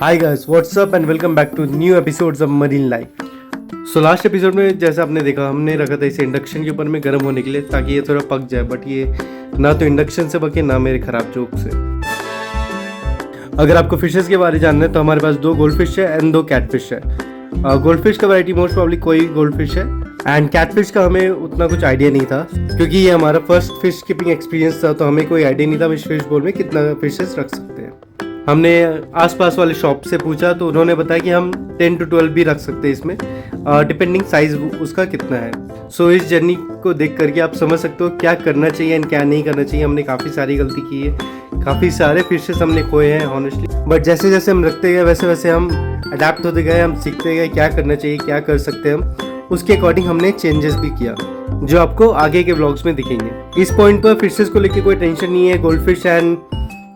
Hi guys, what's up and welcome back to new episodes of marine life. So last episode में जैसा आपने देखा, हमने रखा था इसे इंडक्शन के ऊपर में गर्म होने के लिए ताकि ये थोड़ा पक जाए, बट ये ना तो इंडक्शन से पके ना मेरे खराब जोक से। अगर आपको फिशेस के बारे में जानना है तो हमारे पास 2 गोल्ड फिश है एंड 2 कैटफिश है। गोल्ड फिश का वैरायटी मोस्ट प्रॉब्ली कोई गोल्ड फिश है एंड कैटफिश का हमें उतना कुछ आइडिया नहीं था क्योंकि ये हमारा फर्स्ट फिश कीपिंग एक्सपीरियंस था, तो हमें कोई आइडिया नहीं था इस फिश बोल में कितना फिशेस रख सकते हैं। हमने आसपास वाले शॉप से पूछा तो उन्होंने बताया कि हम 10 to 12 भी रख सकते हैं इसमें, डिपेंडिंग साइज उसका कितना है। सो इस जर्नी को देख करके आप समझ सकते हो क्या करना चाहिए एंड क्या नहीं करना चाहिए। हमने काफ़ी सारी गलती की है, काफ़ी सारे फिशेस हमने खोए हैं ऑनेस्टली, बट जैसे जैसे हम रखते गए वैसे वैसे हम अडेप्ट होते गए, हम सीखते गए क्या करना चाहिए, क्या कर सकते हैं हम। उसके अकॉर्डिंग हमने चेंजेस भी किया जो आपको आगे के व्लॉग्स में दिखेंगे। इस पॉइंट पर फिशेस को लेकर कोई टेंशन नहीं है। गोल्ड फिश एंड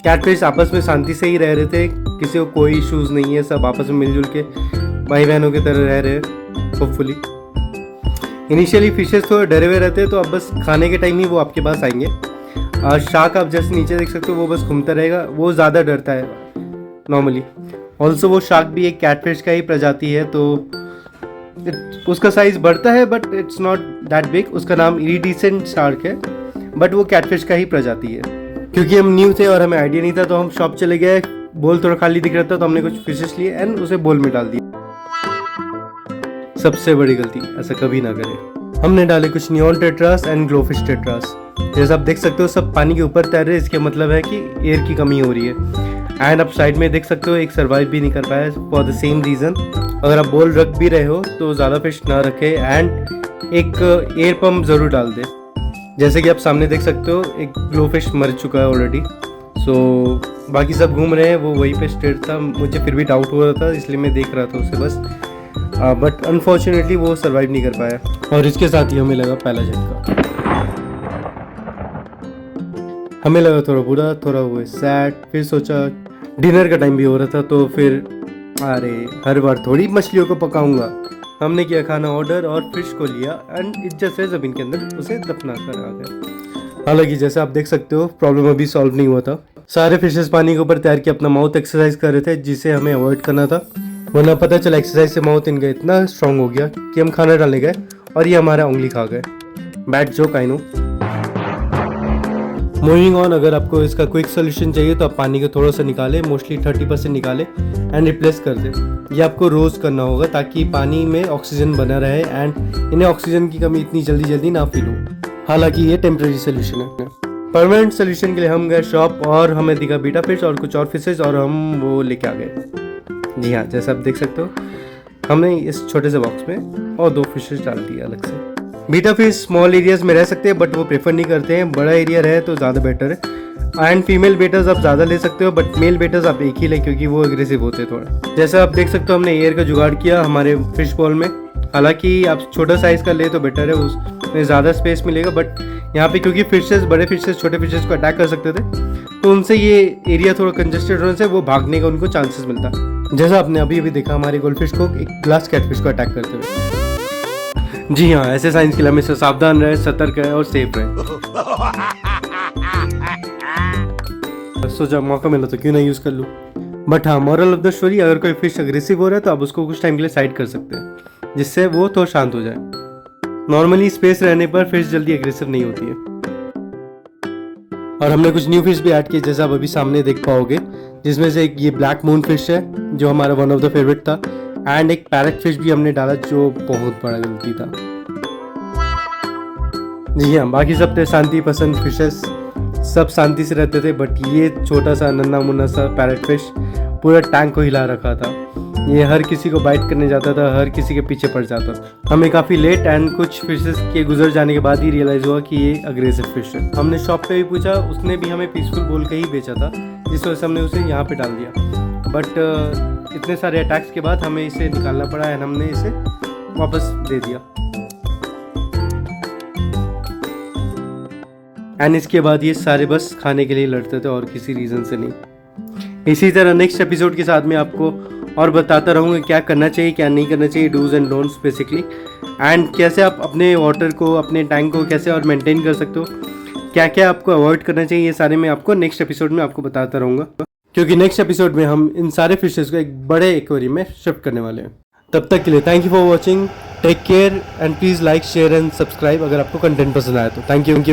कैटफिश आपस में शांति से ही रह रहे थे, किसी को कोई इश्यूज़ नहीं है, सब आपस में मिलजुल के भाई बहनों की तरह रह रहे हैं होपफुली। इनिशियली फिशेस थोड़े डरे हुए रहते हैं, तो अब बस खाने के टाइम ही वो आपके पास आएंगे। शार्क आप जैसे नीचे देख सकते हो, वो बस घूमता रहेगा, वो ज़्यादा डरता है नॉर्मली। ऑल्सो वो शार्क भी एक कैटफिश का ही प्रजाति है, तो उसका साइज बढ़ता है but it's not that big. उसका नाम इरिडिसेंट शार्क है, बट वो कैटफिश का ही प्रजाति है। क्योंकि हम न्यू थे और हमें आइडिया नहीं था, तो हम शॉप चले गए, बोल थोड़ा खाली दिख रहा था तो हमने कुछ फिशेस लिए एंड उसे बोल में डाल दिया। सबसे बड़ी गलती, ऐसा कभी ना करें। हमने डाले कुछ नियॉन टेट्रास एंड ग्लोफिश टेट्रास। जैसा आप देख सकते हो सब पानी के ऊपर तैर रहे हैं, इसके मतलब है कि एयर की कमी हो रही है। एंड आप साइड में देख सकते हो एक सर्वाइव भी नहीं कर पाया फॉर द सेम रीज़न। अगर आप बोल रख भी रहे हो तो ज़्यादा फिश ना रखें एंड एक एयर पम्प ज़रूर डाल दें। जैसे कि आप सामने देख सकते हो एक ग्लोफिश मर चुका है ऑलरेडी। सो बाकी सब घूम रहे हैं, वो वहीं पे स्टेट था। मुझे फिर भी डाउट हो रहा था, इसलिए मैं देख रहा था उसे बस, बट अनफॉर्चुनेटली वो सर्वाइव नहीं कर पाया और इसके साथ ही हमें लगा पहला झटका। हमें लगा थोड़ा बुरा, थोड़ा हुए सैड। फिर सोचा डिनर का टाइम भी हो रहा था, तो फिर अरे हर बार थोड़ी मछलियों को पकाऊंगा। हमने किया खाना ऑर्डर और फिश को लिया एंड इज्जत से ज़मीन के अंदर उसे दफना कर आ गए। हालांकि जैसे आप देख सकते हो प्रॉब्लम अभी सॉल्व नहीं हुआ था। सारे फिशेस पानी के ऊपर तैर के अपना माउथ एक्सरसाइज कर रहे थे, जिसे हमें अवॉइड करना था, वरना पता चला एक्सरसाइज से माउथ इनका इतना स्ट्रांग हो गया कि हम खाना डालने गए और ये हमारा उंगली खा गए। Bad joke I know. Moving on, अगर आपको इसका क्विक सोल्यूशन चाहिए तो आप पानी को थोड़ा सा निकालें, मोस्टली 30% निकालें एंड रिप्लेस कर दें। ये आपको रोज़ करना होगा ताकि पानी में ऑक्सीजन बना रहे एंड इन्हें ऑक्सीजन की कमी इतनी जल्दी ना फील हो। हालांकि ये टेम्प्रेरी सोल्यूशन है। परमानेंट सोल्यूशन के लिए हम गए शॉप और हमें दिखा बीटा फिश और कुछ और फिशेज और हम वो लेके आ गए। जी हाँ, जैसा आप देख सकते हो हमने इस छोटे से बॉक्स में और 2 फिशेज डाल दिए अलग से। बीटा फिश स्मॉल एरियाज में रह सकते हैं बट वो प्रेफर नहीं करते हैं, बड़ा एरिया रहे तो ज़्यादा बेटर है। एंड फीमेल बेटर्स आप ज़्यादा ले सकते हो बट मेल बेटर्स आप एक ही लें क्योंकि वो एग्रेसिव होते हैं थोड़ा। जैसा आप देख सकते हो हमने एयर का जुगाड़ किया हमारे फिश बॉल में। हालांकि आप छोटा साइज़ का ले तो बेटर है, उसमें ज़्यादा स्पेस मिलेगा, बट यहाँ पे क्योंकि फिशेस बड़े फिशेस छोटे फिशेस को अटैक कर सकते थे, तो उनसे ये एरिया थोड़ा कंजेस्टेड होने से वो भागने का उनको चांसेस मिलता। जैसा आपने अभी देखा हमारे गोल्डफिश को एक ग्लास कैटफिश को अटैक करते हुए। जी हाँ, ऐसे साइंस के लिए हमेशा सावधान रहे, सतर्क रहे और सेफ रहे। सोचा मौका मिला तो क्यों ना यूज़ कर लूँ। बट हाँ, मॉरल ऑफ द स्टोरी, अगर कोई फिश अग्रेसिव हो रहा है तो आप उसको कुछ टाइम के लिए साइड कर सकते हैं जिससे वो थोड़ा शांत हो जाए। नॉर्मली स्पेस रहने पर फिश जल्दी एग्रेसिव नहीं होती है। और हमने कुछ न्यू फिश भी ऐड किए जैसा आप अभी सामने देख पाओगे, जिसमें से एक ये ब्लैक मून फिश है जो हमारा वन ऑफ द फेवरेट था एंड एक पैरेट फिश भी हमने डाला जो बहुत बड़ा गलती था। जी हाँ, बाकी सब थे शांति पसंद फिशेस, सब शांति से रहते थे, बट ये छोटा सा नन्ना मुन्ना सा पैरेट फिश पूरा टैंक को हिला रखा था। ये हर किसी को बाइट करने जाता था, हर किसी के पीछे पड़ जाता था। हमें काफ़ी लेट एंड कुछ फिशेस के गुजर जाने के बाद ही रियलाइज़ हुआ कि ये अग्रेसिव फिश है। हमने शॉप पे भी पूछा, उसने भी हमें पीसफुल बोल के ही बेचा था, जिस वजह से हमने उसे यहाँ पे डाल दिया। बट इतने सारे अटैक्स के बाद हमें इसे निकालना पड़ा एंड हमने इसे वापस दे दिया। एंड इसके बाद ये सारे बस खाने के लिए लड़ते थे और किसी रीज़न से नहीं। इसी तरह नेक्स्ट एपिसोड के साथ में आपको और बताता रहूँगा क्या करना चाहिए क्या नहीं करना चाहिए, डूज एंड डोंट्स बेसिकली, एंड कैसे आप अपने वाटर को, अपने टैंक को कैसे और मेंटेन कर सकते हो, क्या क्या आपको अवॉइड करना चाहिए, ये सारे मैं आपको नेक्स्ट एपिसोड में आपको बताता रहूँगा। क्योंकि नेक्स्ट एपिसोड में हम इन सारे फिशेस को एक बड़े एक्वेरियम में शिफ्ट करने वाले हैं। तब तक के लिए thank you for watching, take care and please like share and subscribe अगर आपको कंटेंट पसंद आया तो। Thank you.